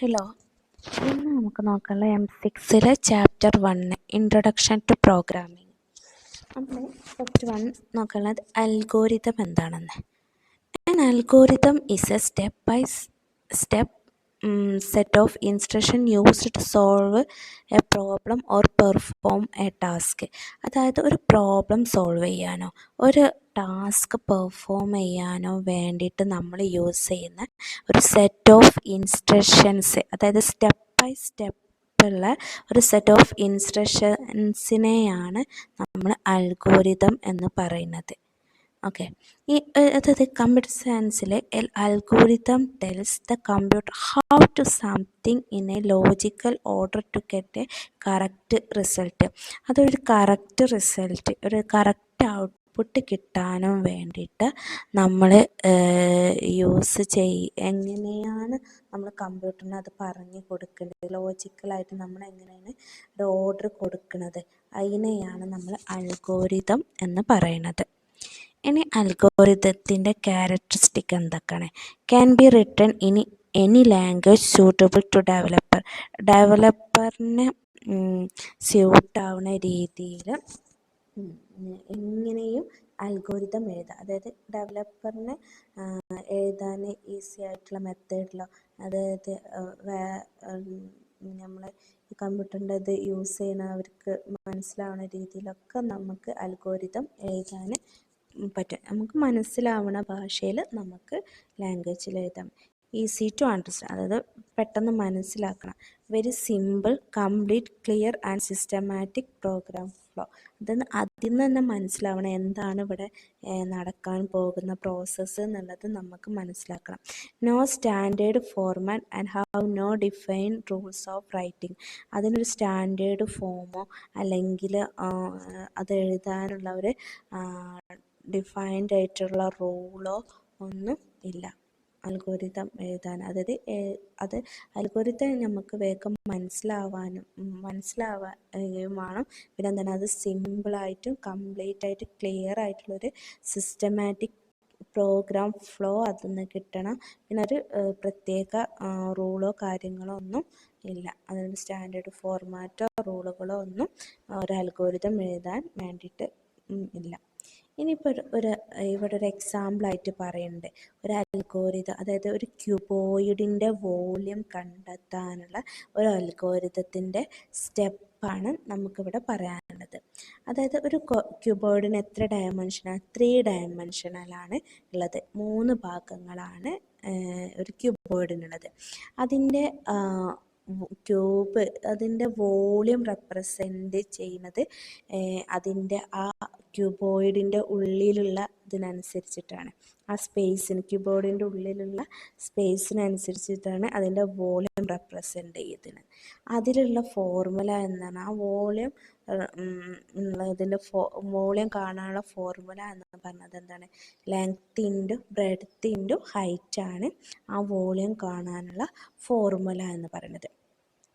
Hello, ഇന്ന് നമുക്ക് നോക്കാനുള്ള M6 chapter 1 introduction to programming. നമ്മൾ ഫസ്റ്റ് നോക്കാനുള്ളത് അൽഗോരിതം എന്താണെന്ന്. An algorithm is a step-by-step set of instructions used to solve a problem or perform a task. അതായത് ഒരു problem solve ചെയ്യാനോ ഒരു ടാസ്ക് പെർഫോം ചെയ്യാനോ വേണ്ടിയിട്ട് നമ്മൾ യൂസ് ചെയ്യുന്ന ഒരു സെറ്റ് ഓഫ് ഇൻസ്ട്രക്ഷൻസ്, അതായത് സ്റ്റെപ്പ് ബൈ സ്റ്റെപ്പ് ഉള്ള ഒരു സെറ്റ് ഓഫ് ഇൻസ്ട്രക്ഷൻസിനെയാണ് നമ്മൾ അൽഗോരിതം എന്ന് പറയുന്നത്. ഓക്കെ, അതായത് കമ്പ്യൂട്ടർ സയൻസിലെ algorithm tells the computer how to something in a logical order to get a correct result. അതൊരു കറക്റ്റ് റിസൾട്ട്, ഒരു കറക്റ്റ് ഔട്ട്പുട്ട് കിട്ടാനും വേണ്ടിയിട്ട് നമ്മൾ എങ്ങനെയാണ് നമ്മൾ കമ്പ്യൂട്ടറിന് അത് പറഞ്ഞു കൊടുക്കേണ്ടത്, ലോജിക്കലായിട്ട് നമ്മൾ എങ്ങനെയാണ് ഒരു ഓർഡർ കൊടുക്കുന്നത്, അതിനെയാണ് നമ്മൾ അൽഗോരിതം എന്ന് പറയുന്നത്. ഇനി അൽഗോരിതത്തിൻ്റെ ക്യാരക്ടറിസ്റ്റിക് എന്തൊക്കെയാണ്? Can be written in any language suitable to ഡെവലപ്പറിന് സ്യൂട്ടാവുന്ന രീതിയിൽ എങ്ങനെയും അൽഗോരിതം എഴുതാം. അതായത് ഡെവലപ്പറിന് എഴുതാൻ ഈസി ആയിട്ടുള്ള മെത്തേഡിലോ, അതായത് നമ്മൾ ഈ കമ്പ്യൂട്ടറിൻ്റെ ഇത് യൂസ് ചെയ്യുന്നവർക്ക് മനസ്സിലാവുന്ന രീതിയിലൊക്കെ നമുക്ക് അൽഗോരിതം എഴുതാൻ പറ്റും. നമുക്ക് മനസ്സിലാവുന്ന ഭാഷയിൽ നമുക്ക് ലാംഗ്വേജിൽ എഴുതാം. ഈസി ടു അണ്ടർസ്റ്റാൻഡ്, അതായത് പെട്ടെന്ന് മനസ്സിലാക്കണം. Very simple, complete, clear and systematic program flow. അതിൽ നിന്ന് തന്നെ മനസ്സിലാവണം എന്താണ് ഇവിടെ നടക്കാൻ പോകുന്ന പ്രോസസ്സ് എന്നുള്ളത് നമുക്ക് മനസ്സിലാക്കണം. No standard format and have no defined rules of writing. അതിനൊരു സ്റ്റാൻഡേർഡ് ഫോമോ അല്ലെങ്കിൽ അത് എഴുതാനുള്ള ഒരു ഡിഫൈൻഡ് ആയിട്ടുള്ള റൂളോ ഒന്നും ഇല്ല അൽഗോരിതം എഴുതാൻ. അതായത് അത് അൽഗോരിതം നമുക്ക് വേഗം മനസ്സിലാവാനും വേണം. പിന്നെ എന്താണ്, അത് സിമ്പിളായിട്ടും കംപ്ലീറ്റ് ആയിട്ട് ക്ലിയർ ആയിട്ടുള്ളൊരു സിസ്റ്റമാറ്റിക് പ്രോഗ്രാം ഫ്ലോ അതിൽ നിന്ന് കിട്ടണം. പിന്നെ ഒരു പ്രത്യേക റൂളോ കാര്യങ്ങളോ ഒന്നും ഇല്ല. അതിന് സ്റ്റാൻഡേർഡ് ഫോർമാറ്റോ റൂളുകളോ ഒന്നും ഒരു അൽഗോരിതം എഴുതാൻ വേണ്ടിയിട്ട് ഇല്ല. ഇനിയിപ്പോൾ ഇവിടെ ഒരു എക്സാമ്പിളായിട്ട് പറയുന്നുണ്ട്. ഒരു അൽഗോരിതം, അതായത് ഒരു ക്യൂബോയിഡിൻ്റെ വോള്യം കണ്ടെത്താനുള്ള ഒരു അൽഗോരിതത്തിൻ്റെ സ്റ്റെപ്പാണ് നമുക്കിവിടെ പറയാനുള്ളത്. അതായത് ഒരു ക്യൂബോയിഡിന് എത്ര ഡയമെൻഷനാണ്? 3 ഡയമെൻഷനലാണ് ഉള്ളത്. 3 ഭാഗങ്ങളാണ് ഒരു ക്യൂബോയിഡിനുള്ളത്. അതിൻ്റെ അതിൻ്റെ വോളിയം റെപ്രസെൻ്റ് ചെയ്യുന്നത് അതിൻ്റെ ആ ക്യൂബോയിഡിൻ്റെ ഉള്ളിലുള്ള ഇതിനനുസരിച്ചിട്ടാണ്. ആ സ്പേസിന്, ക്യൂബോയിഡിൻ്റെ ഉള്ളിലുള്ള സ്പേസിനനുസരിച്ചിട്ടാണ് അതിൻ്റെ വോളിയം റെപ്രസെൻ്റ് ചെയ്യുന്നത്. അതിലുള്ള ഫോർമുല എന്താണ്? ആ വോളിയം ഇതിൻ്റെ വോളിയം കാണാനുള്ള ഫോർമുല എന്ന് പറഞ്ഞത് എന്താണ്? Length into breadth into height ആണ് ആ വോളിയം കാണാനുള്ള ഫോർമുല എന്ന് പറയുന്നത്.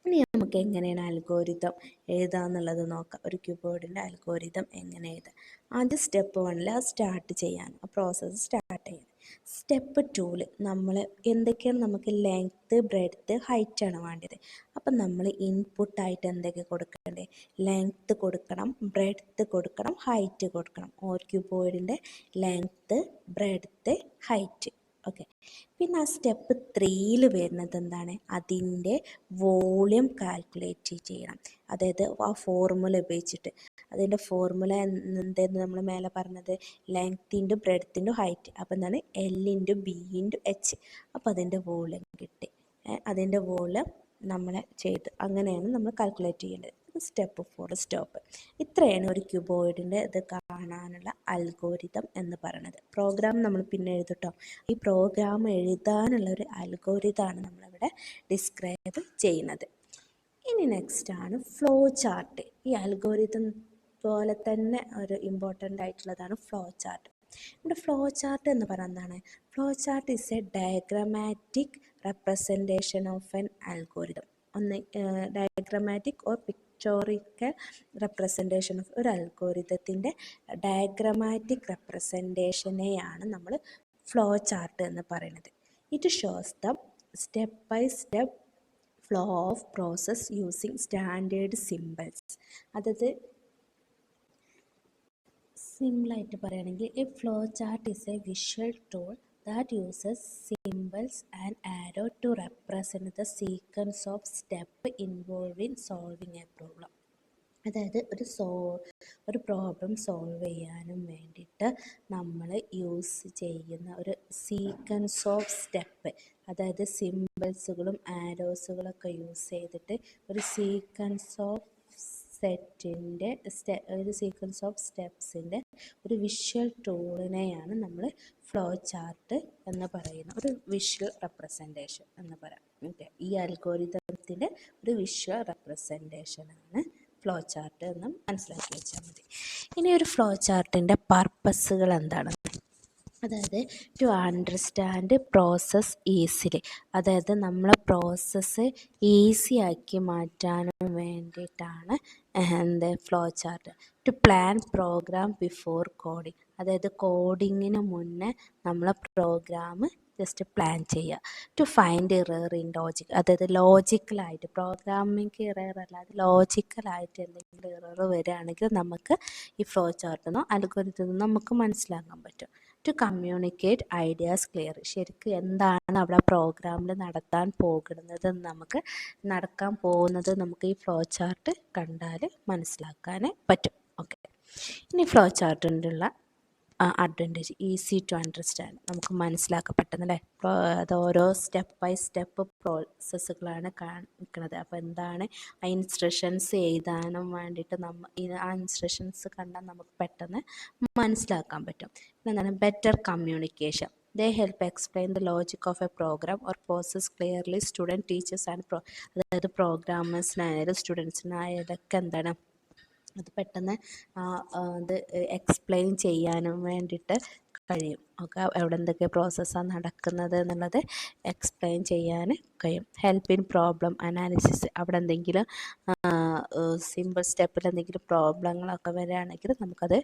ഇനി നമുക്ക് എങ്ങനെയാണ് അൽഗോരിതം എഴുതാന്നുള്ളത് നോക്കാം. ഒരു ക്യൂബോയിഡിൻ്റെ അൽഗോരിതം എങ്ങനെ എഴുതാം? ആദ്യം സ്റ്റെപ്പ് 1 അത് സ്റ്റാർട്ട് ചെയ്യാൻ, ആ പ്രോസസ്സ് സ്റ്റാർട്ട് ചെയ്യാൻ. സ്റ്റെപ്പ് 2 നമ്മൾ എന്തൊക്കെയാണ്, നമുക്ക് ലെങ്ത്ത്, ബ്രെഡ്ത്ത്, ഹൈറ്റ് ആണ് വേണ്ടത്. അപ്പം നമ്മൾ ഇൻപുട്ടായിട്ട് എന്തൊക്കെ കൊടുക്കേണ്ടത്? ലെങ്ത്ത് കൊടുക്കണം, ബ്രെഡ്ത്ത് കൊടുക്കണം, ഹൈറ്റ് കൊടുക്കണം. ഒരു ക്യൂബോയിഡിൻ്റെ ലെങ്ത്ത്, ബ്രെഡ്ത്ത്, ഹൈറ്റ്. ഓക്കെ, പിന്നെ ആ സ്റ്റെപ്പ് 3 വരുന്നത് എന്താണ്? അതിൻ്റെ വോളിയം കാൽക്കുലേറ്റ് ചെയ്യണം. അതായത് ആ ഫോർമുല ഉപയോഗിച്ചിട്ട്, അതിൻ്റെ ഫോർമുല എന്തായിരുന്നു നമ്മൾ മേലെ പറഞ്ഞത്? Length into breadth into height. അപ്പോൾ എന്താണ്? L into B into H. അപ്പോൾ അതിൻ്റെ വോളിയം കിട്ടി. അതിൻ്റെ വോളിയം നമ്മൾ ചെയ്ത് അങ്ങനെയാണ് നമ്മൾ കാൽക്കുലേറ്റ് ചെയ്യേണ്ടത്. Step 4 stop. ഇത്രയാണ് ഒരു ക്യൂബോയിഡിൻ്റെ ഇത് കാണാനുള്ള അൽഗോരിതം എന്ന് പറയുന്നത്. പ്രോഗ്രാം നമ്മൾ പിന്നെ എഴുതട്ടോ. ഈ പ്രോഗ്രാം എഴുതാനുള്ള ഒരു അൽഗോരിതമാണ് നമ്മളിവിടെ ഡിസ്ക്രൈബ് ചെയ്യുന്നത്. ഇനി നെക്സ്റ്റ് ആണ് ഫ്ലോ ചാർട്ട്. ഈ അൽഗോരിതം പോലെ തന്നെ ഒരു ഇമ്പോർട്ടൻ്റ് ആയിട്ടുള്ളതാണ് ഫ്ലോ ചാർട്ട്. ഇവിടെ ഫ്ലോ ചാർട്ട് എന്ന് പറയുന്നത് എന്താണ്? Flow chart is a diagrammatic representation of an algorithm. Diagrammatic or pictorial representation of ഒരു അൽഗോരിതത്തിൻ്റെ ഡയഗ്രമാറ്റിക് റെപ്രസെൻറ്റേഷനെയാണ് നമ്മൾ ഫ്ലോ ചാർട്ട് എന്ന് പറയുന്നത്. It shows the step by step flow of process using standard symbols. അതായത് സിമ്പിളായിട്ട് പറയുകയാണെങ്കിൽ a flow chart is a visual tool that uses symbols and arrow to represent the sequence of step involving solving A problem. അതായത് ഒരു problem solve ചെയ്യാനും വേണ്ടിയിട്ട് നമ്മൾ use ചെയ്യുന്ന ഒരു സീക്വൻസ് ഓഫ് സ്റ്റെപ്പ്, അതായത് സിമ്പിൾസുകളും ആരോസുകളൊക്കെ യൂസ് ചെയ്തിട്ട് ഒരു സീക്വൻസ് ഓഫ് ഒരു സീക്വൻസ് ഓഫ് സ്റ്റെപ്സിൻ്റെ ഒരു വിഷ്വൽ ടൂളിനെയാണ് നമ്മൾ ഫ്ലോ ചാർട്ട് എന്ന് പറയുന്ന ഒരു വിഷ്വൽ റെപ്രസെൻറ്റേഷൻ എന്ന് പറയാം. ഓക്കെ, ഈ അൽഗോരിതത്തിൻ്റെ ഒരു വിഷ്വൽ റെപ്രസെൻറ്റേഷനാണ് ഫ്ലോ ചാർട്ട് എന്ന് മനസ്സിലാക്കി വെച്ചാൽ മതി. ഇനി ഒരു ഫ്ലോ ചാർട്ടിൻ്റെ പർപ്പസുകൾ എന്താണ്? അതായത് ടു അണ്ടർസ്റ്റാൻഡ് പ്രോസസ്സ് ഈസിലി, അതായത് നമ്മളെ പ്രോസസ്സ് ഈസി ആക്കി മാറ്റാനും വേണ്ടിയിട്ടാണ് flow chart. To plan program before coding, അതായത് കോഡിങ്ങിന് മുന്നേ നമ്മളെ പ്രോഗ്രാം ജസ്റ്റ് പ്ലാൻ ചെയ്യുക. To find error in logic, അതായത് ലോജിക്കലായിട്ട്, പ്രോഗ്രാമിംഗ് ഇറർ അല്ലാതെ ലോജിക്കലായിട്ട് എന്തെങ്കിലും ഇറർ വരികയാണെങ്കിൽ നമുക്ക് ഈ ഫ്ലോ ചാർട്ടിന്നോ അൽഗോരിതത്തിൽ നമുക്ക് മനസ്സിലാക്കാൻ പറ്റും. ടു കമ്മ്യൂണിക്കേറ്റ് ഐഡിയാസ് ക്ലിയർ, ശരിക്കും എന്താണ് അവിടെ പ്രോഗ്രാമിൽ നടക്കാൻ പോകുന്നത് നമുക്ക് ഈ ഫ്ലോ ചാർട്ട് കണ്ടാൽ മനസ്സിലാക്കാൻ പറ്റും. ഓക്കെ, ഇനി ഫ്ലോ ചാർട്ടിൻ്റെ അഡ്വാൻറ്റേജ്, ഈസി ടു അണ്ടർസ്റ്റാൻഡ്, നമുക്ക് മനസ്സിലാക്കാൻ പറ്റുന്നല്ലേ. അത് ഓരോ സ്റ്റെപ്പ് ബൈ സ്റ്റെപ്പ് പ്രോസസ്സുകളാണ് കാണിക്കുന്നത്. അപ്പോൾ എന്താണ് ആ ഇൻസ്ട്രക്ഷൻസ് എഴുതാനും വേണ്ടിയിട്ട് ആ ഇൻസ്ട്രക്ഷൻസ് കണ്ടാൽ നമുക്ക് പെട്ടെന്ന് മനസ്സിലാക്കാൻ പറ്റും. എന്താണ് better communication, they help explain the logic of a program or process clearly. Student teachers and അതായത് പ്രോഗ്രാമേഴ്സിനായാലും സ്റ്റുഡൻസിനായാലൊക്കെ എന്താണ് അത് പെട്ടെന്ന് അത് എക്സ്പ്ലെയിൻ ചെയ്യാനും വേണ്ടിയിട്ട് കഴിയും. ഒക്കെ എവിടെ എന്തൊക്കെ പ്രോസസ്സാണ് നടക്കുന്നത് എന്നുള്ളത് എക്സ്പ്ലെയിൻ ചെയ്യാൻ കഴിയും. ഹെൽപ്പ് ഇൻ പ്രോബ്ലം അനാലിസിസ്, അവിടെ എന്തെങ്കിലും സിമ്പിൾ സ്റ്റെപ്പിൽ എന്തെങ്കിലും പ്രോബ്ലങ്ങളൊക്കെ വരികയാണെങ്കിൽ നമുക്കത്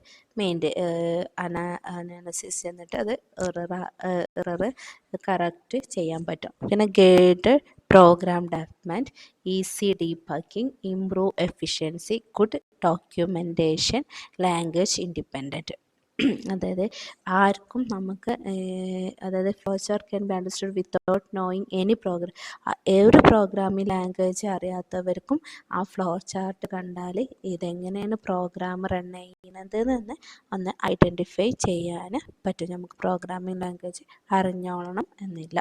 അനാലിസിസ് എന്നിട്ട് അത് എറർ കറക്റ്റ് ചെയ്യാൻ പറ്റും. പിന്നെ guide program development, easy debugging, improve efficiency, good documentation, language independent. അതായത് ആർക്കും നമുക്ക് അതായത് flow chart can be understood without knowing any ഒരു പ്രോഗ്രാമിംഗ് ലാംഗ്വേജ് അറിയാത്തവർക്കും ആ ഫ്ലോ ചാർട്ട് കണ്ടാൽ ഇതെങ്ങനെയാണ് പ്രോഗ്രാം റൺ ചെയ്യുന്നത് എന്ന് ഒന്ന് ഐഡൻറ്റിഫൈ ചെയ്യാൻ പറ്റും. നമുക്ക് പ്രോഗ്രാമിംഗ് ലാംഗ്വേജ് അറിഞ്ഞോളണം എന്നില്ല.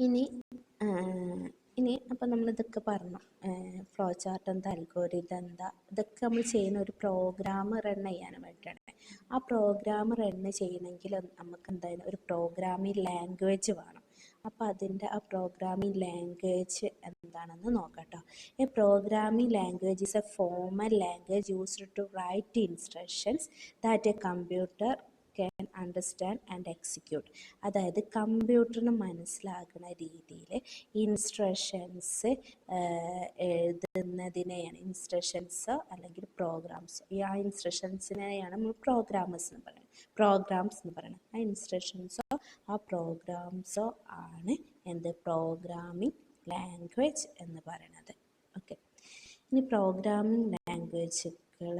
ഇനി അപ്പം നമ്മളിതൊക്കെ പറഞ്ഞു, ഫ്ലോ ചാർട്ട് എന്താ, അൽഗോരിതം എന്താ, ഇതൊക്കെ നമ്മൾ ചെയ്യുന്ന ഒരു പ്രോഗ്രാം റൺ ചെയ്യാൻ വേണ്ടിയിട്ടാണ്. ആ പ്രോഗ്രാം റൺ ചെയ്യണമെങ്കിൽ നമുക്ക് എന്തായാലും ഒരു പ്രോഗ്രാമിംഗ് ലാംഗ്വേജ് വേണം. അപ്പോൾ ആ പ്രോഗ്രാമിംഗ് ലാംഗ്വേജ് എന്താണെന്ന് നോക്കാം. A programming language is a formal language used to write instructions that a computer can understand and execute. അതായത് കമ്പ്യൂട്ടറിന് മനസ്സിലാക്കുന്ന രീതിയിൽ ഇൻസ്ട്രക്ഷൻസ് എഴുതുന്നതിനെയാണ് ഇൻസ്ട്രക്ഷൻസോ അല്ലെങ്കിൽ പ്രോഗ്രാംസോ, ആ ഇൻസ്ട്രക്ഷൻസിനെയാണ് നമ്മൾ പ്രോഗ്രാംസ് എന്ന് പറയുന്നത്. ആ ഇൻസ്ട്രക്ഷൻസോ ആ പ്രോഗ്രാംസോ ആണ് പ്രോഗ്രാമിംഗ് ലാംഗ്വേജ് എന്ന് പറയുന്നത്. ഓക്കെ, ഇനി പ്രോഗ്രാമിംഗ് ലാംഗ്വേജുകൾ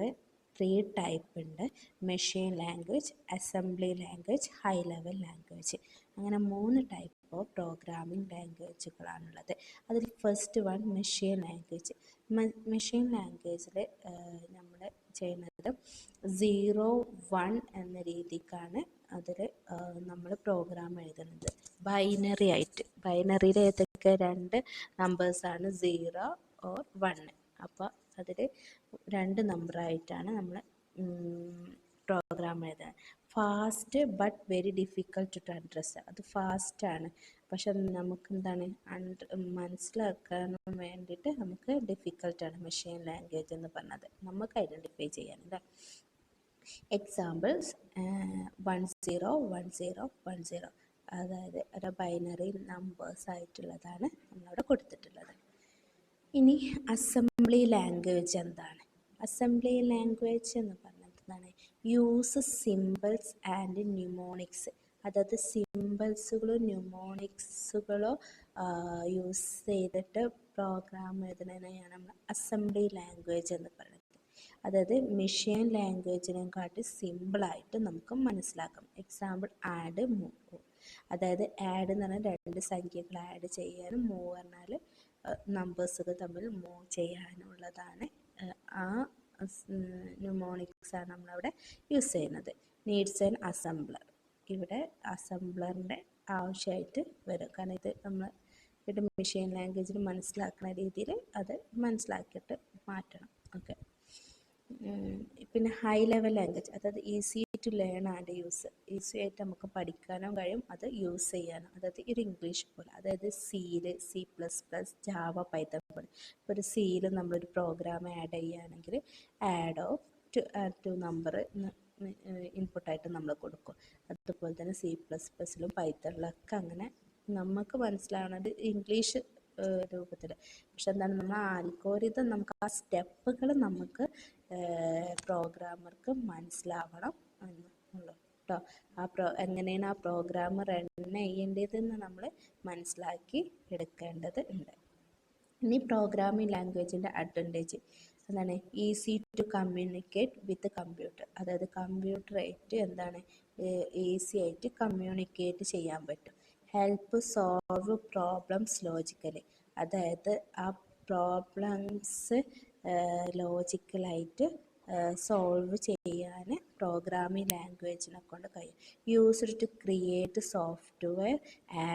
3 ടൈപ്പ് ഉണ്ട്. Machine language, assembly language, high level language. അങ്ങനെ 3 ടൈപ്പ് ഓഫ് പ്രോഗ്രാമിംഗ് ലാംഗ്വേജുകളാണുള്ളത്. അതിൽ first one machine language. Machine ലാംഗ്വേജിൽ നമ്മൾ ചെയ്യുന്നത് 0, 1 എന്ന രീതിക്കാണ് അതിൽ നമ്മൾ പ്രോഗ്രാം എഴുതുന്നത്. ബൈനറി ആയിട്ട്, ബൈനറിയിൽ ഏതൊക്കെ 2 നമ്പേഴ്സാണ് 0 ഓർ 1. അപ്പോൾ അതിൽ 2 നമ്പറായിട്ടാണ് നമ്മൾ പ്രോഗ്രാം എഴുതുക. Fast but very difficult to understand, അത് ഫാസ്റ്റാണ് പക്ഷെ നമുക്ക് എന്താണ് മനസ്സിലാക്കാൻ വേണ്ടിയിട്ട് നമുക്ക് ഡിഫിക്കൽട്ടാണ് മെഷീൻ ലാംഗ്വേജ് എന്ന് പറഞ്ഞത് നമുക്ക് ഐഡൻറ്റിഫൈ ചെയ്യാൻ. എക്സാമ്പിൾസ് 10 10 10, അതായത് ഒരു ബൈനറി നമ്പേഴ്സ് ആയിട്ടുള്ളതാണ് നമ്മളവിടെ കൊടുത്തിട്ടുള്ളത്. ഇനി അസംബ്ലി ലാംഗ്വേജ് എന്താണ്? അസംബ്ലി ലാംഗ്വേജ് എന്ന് പറഞ്ഞത് എന്താണ്? യൂസ് സിമ്പിൾസ് ആൻഡ് ന്യൂമോണിക്സ്, അതായത് സിമ്പിൾസുകളോ ന്യൂമോണിക്സുകളോ യൂസ് ചെയ്തിട്ട് പ്രോഗ്രാം എഴുതുന്നതിനെയാണ് നമ്മൾ അസംബ്ലി ലാംഗ്വേജ് എന്ന് പറയുന്നത്. അതായത് മെഷീൻ ലാംഗ്വേജിനെക്കാട്ടി സിമ്പിളായിട്ട് നമുക്ക് മനസ്സിലാക്കാം. Example add, move. അതായത് ആഡ് എന്ന് പറഞ്ഞാൽ രണ്ട് സംഖ്യകൾ ആഡ് ചെയ്യാനും, മൂവ് പറഞ്ഞാൽ നമ്പേഴ്സുകൾ തമ്മിൽ മൂവ് ചെയ്യാനുള്ളതാണ്. ആ ന്യൂമോണിക്സ് ആണ് നമ്മളവിടെ യൂസ് ചെയ്യുന്നത്. Needs and assembler. ഇവിടെ അസംബ്ലറിൻ്റെ ആവശ്യമായിട്ട് വരും. കാരണം ഇത് നമ്മൾ ഇവിടെ മെഷീൻ ലാംഗ്വേജിൽ മനസ്സിലാക്കുന്ന രീതിയിൽ അത് മനസ്സിലാക്കിയിട്ട് മാറ്റണം. ഓക്കെ. പിന്നെ ഹൈ ലെവൽ ലാംഗ്വേജ്, അതായത് easy to learn and use. Easy ആയിട്ട് നമുക്ക് പഠിക്കാനും കഴിയും, അത് യൂസ് ചെയ്യാനും. അതായത് ഒരു ഇംഗ്ലീഷ് പോലെ, അതായത് സീല്, C++, ജാവ, പൈത്തൺ പോലെ. ഇപ്പോൾ ഒരു സീല് നമ്മളൊരു പ്രോഗ്രാം ആഡ് ചെയ്യുകയാണെങ്കിൽ ആഡ് ഓഫ് ടു നമ്പർ ഇൻപുട്ടായിട്ട് നമ്മൾ കൊടുക്കും. അതുപോലെ തന്നെ C++ലും പൈത്തണിലൊക്കെ അങ്ങനെ നമുക്ക് മനസ്സിലാവുന്നത് ഇംഗ്ലീഷ് രൂപത്തിൽ. പക്ഷെ എന്താണ്, നമ്മൾ ആൽഗോരിതം നമുക്ക് ആ സ്റ്റെപ്പുകൾ നമുക്ക് പ്രോഗ്രാമർക്ക് മനസ്സിലാവണം എന്നുള്ളൂ കേട്ടോ. എങ്ങനെയാണ് ആ പ്രോഗ്രാം റൺ ചെയ്യേണ്ടതെന്ന് നമ്മൾ മനസ്സിലാക്കി എടുക്കേണ്ടത് ഉണ്ട്. ഇനി പ്രോഗ്രാമിംഗ് ലാംഗ്വേജിൻ്റെ അഡ്വാൻറ്റേജ് എന്താണ്? Easy to communicate with computer. അതായത് കമ്പ്യൂട്ടറായിട്ട് എന്താണ് ഈസി ആയിട്ട് കമ്മ്യൂണിക്കേറ്റ് ചെയ്യാൻ പറ്റും. Help solve problems logically. അതായത് ആ പ്രോബ്ലംസ് ലോജിക്കലായിട്ട് സോൾവ് ചെയ്യാൻ പ്രോഗ്രാമിംഗ് ലാംഗ്വേജിനെ കൊണ്ട് കഴിയും. Used to create software,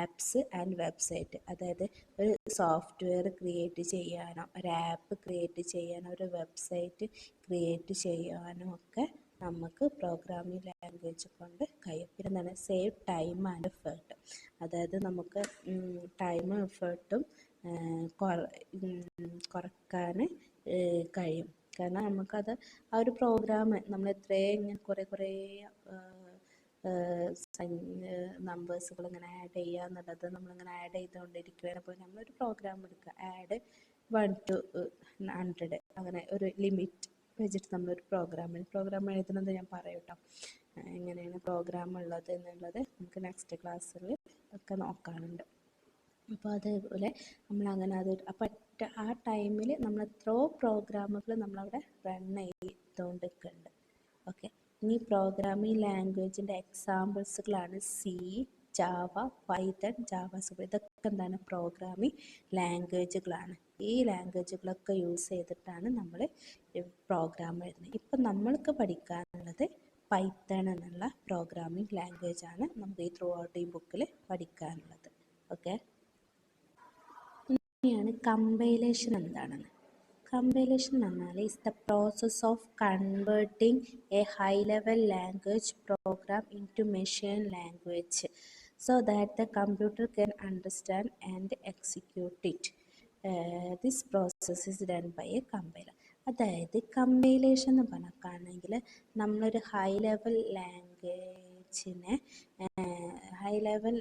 apps and website. അതായത് ഒരു സോഫ്റ്റ്വെയർ ക്രിയേറ്റ് ചെയ്യാനോ, ഒരു ആപ്പ് ക്രിയേറ്റ് ചെയ്യാനോ, ഒരു വെബ്സൈറ്റ് ക്രിയേറ്റ് ചെയ്യാനോ ഒക്കെ നമുക്ക് പ്രോഗ്രാമിംഗ് ലാംഗ്വേജ് കൊണ്ട് കഴിയും. പിന്നെ എന്താണ്? Save time and effort. അതായത് നമുക്ക് ടൈമും എഫേർട്ടും കുറക്കാൻ കഴിയും. കാരണം നമുക്കത് ആ ഒരു പ്രോഗ്രാം നമ്മൾ എത്രയും ഇങ്ങനെ കുറേ നമ്പേഴ്സുകൾ ഇങ്ങനെ ആഡ് ചെയ്യുക എന്നുള്ളത് നമ്മളിങ്ങനെ ആഡ് ചെയ്തുകൊണ്ടിരിക്കുകയാണ്. അപ്പോൾ നമ്മളൊരു പ്രോഗ്രാം എടുക്കുക, ആഡ് 1 to 100 അങ്ങനെ ഒരു ലിമിറ്റ് വെച്ചിട്ട് നമ്മളൊരു പ്രോഗ്രാം എഴുതുന്നത് ഞാൻ പറയും കേട്ടോ. എങ്ങനെയാണ് പ്രോഗ്രാം ഉള്ളത് എന്നുള്ളത് നമുക്ക് നെക്സ്റ്റ് ക്ലാസ്സിൽ ഒക്കെ നോക്കാനുണ്ട്. അപ്പോൾ അതേപോലെ നമ്മളങ്ങനെ അത് അപ്പം ആ ടൈമിൽ നമ്മൾ എത്രയോ പ്രോഗ്രാമുകൾ നമ്മളവിടെ റൺ ചെയ്തുകൊണ്ടിരിക്കുന്നുണ്ട്. ഓക്കെ. ഇനി പ്രോഗ്രാമിംഗ് ലാംഗ്വേജിൻ്റെ എക്സാമ്പിൾസുകളാണ് സി, ജാവ, പൈത്തൺ, ജാവാസ്ക്രിപ്റ്റ്. ഇതൊക്കെ എന്താണ്? പ്രോഗ്രാമിംഗ് ലാംഗ്വേജുകളാണ്. ഈ ലാംഗ്വേജുകളൊക്കെ യൂസ് ചെയ്തിട്ടാണ് നമ്മൾ പ്രോഗ്രാം എഴുതുന്നത്. ഇപ്പം നമ്മൾക്ക് പഠിക്കാനുള്ളത് പൈത്തൺ എന്നുള്ള പ്രോഗ്രാമിംഗ് ലാംഗ്വേജ് ആണ് നമുക്ക് ഈ ത്രൂ ഔട്ട് ഈ ബുക്കിൽ പഠിക്കാനുള്ളത്. ഓക്കെ. ഇനിയാണ് കമ്പൈലേഷൻ എന്താണെന്ന്. കമ്പൈലേഷൻ എന്ന് പറഞ്ഞാൽ is the process of converting a high level language program into machine language so that the computer can understand and execute it. This process is done by a compiler. അതായത് compilation എന്ന് പറഞ്ഞാൽ നമ്മളൊരു high level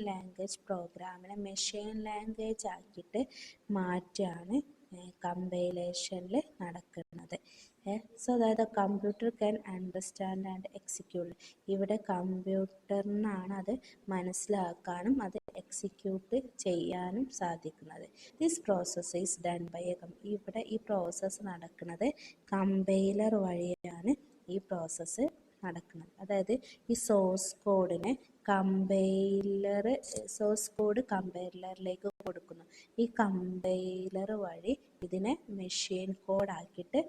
language പ്രോഗ്രാമിനെ machine language ആക്കിയിട്ട് മാറ്റാണ് കമ്പൈലേഷനിൽ നടക്കുന്നത്. So that the computer can understand and execute. ഇവിടെ കമ്പ്യൂട്ടറിനാണ് അത് മനസ്സിലാക്കാനും അത് എക്സിക്യൂട്ട് ചെയ്യാനും സാധിക്കുന്നത്. This process is done by ഇവിടെ ഈ പ്രോസസ്സ് നടക്കുന്നത് കമ്പൈലർ വഴിയാണ് ഈ പ്രോസസ്സ് നടക്കുന്നത്. അതായത് ഈ സോഴ്സ് കോഡ് കമ്പൈലറിലേക്ക് കൊടുക്കുന്നു. ഈ കമ്പൈലർ വഴി ഇതിനെ മെഷീൻ കോഡാക്കിയിട്ട്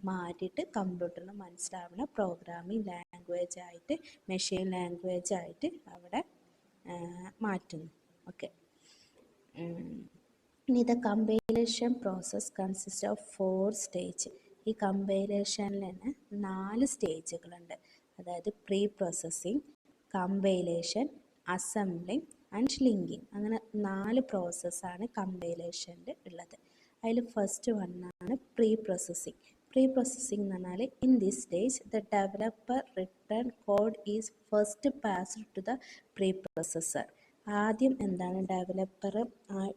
മാറ്റിയിട്ട് കമ്പ്യൂട്ടറിന് മനസ്സിലാവുന്ന പ്രോഗ്രാമിംഗ് ലാംഗ്വേജ് ആയിട്ട് മെഷീൻ ലാംഗ്വേജ് ആയിട്ട് അവിടെ മാറ്റുന്നു. ഓക്കെ. ഇനി the compilation process consist of 4 stage. ഈ കമ്പൈലേഷനിൽ തന്നെ 4 സ്റ്റേജുകളുണ്ട്. അതായത് pre processing, compilation, assembling and linking. അങ്ങനെ 4 പ്രോസസ്സാണ് കമ്പൈലേഷനിൽ ഉള്ളത്. അതിൽ ഫസ്റ്റ് വണ്ണാണ് പ്രീ പ്രോസസ്സിങ്. പ്രീ പ്രോസസ്സിങ് എന്ന് പറഞ്ഞാൽ in this stage the developer written code is first passed to the pre processor. ആദ്യം എന്താണ് ഡെവലപ്പർ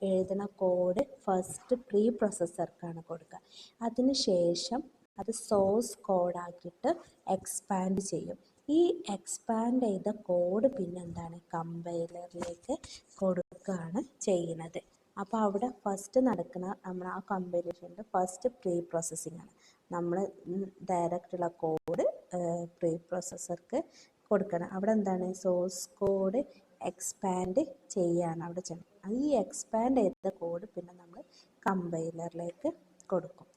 എഴുതുന്ന കോഡ് ഫസ്റ്റ് പ്രീ പ്രോസസ്സർക്കാണ് കൊടുക്കുക. അതിനുശേഷം അത് സോഴ്സ് കോഡാക്കിയിട്ട് എക്സ്പാൻഡ് ചെയ്യും. ഈ എക്സ്പാൻഡ് ചെയ്ത കോഡ് പിന്നെ എന്താണ് കമ്പൈലറിലേക്ക് കൊടുക്കുകയാണ് ചെയ്യുന്നത്. അപ്പോൾ അവിടെ ഫസ്റ്റ് നടക്കുന്ന നമ്മൾ ആ കമ്പൈലേഷൻ്റെ ഫസ്റ്റ് പ്രീ പ്രോസസ്സിംഗ് ആണ്. നമ്മൾ ഡയറക്റ്റുള്ള കോഡ് പ്രീ പ്രോസസ്സർക്ക് കൊടുക്കണം. അവിടെ എന്താണ് സോഴ്സ് കോഡ് എക്സ്പാൻഡ് ചെയ്യാണ് അവിടെ ചെയ്യണം. ഈ എക്സ്പാൻഡ് ചെയ്ത കോഡ് പിന്നെ നമ്മൾ കമ്പൈലറിലേക്ക് കൊടുക്കും.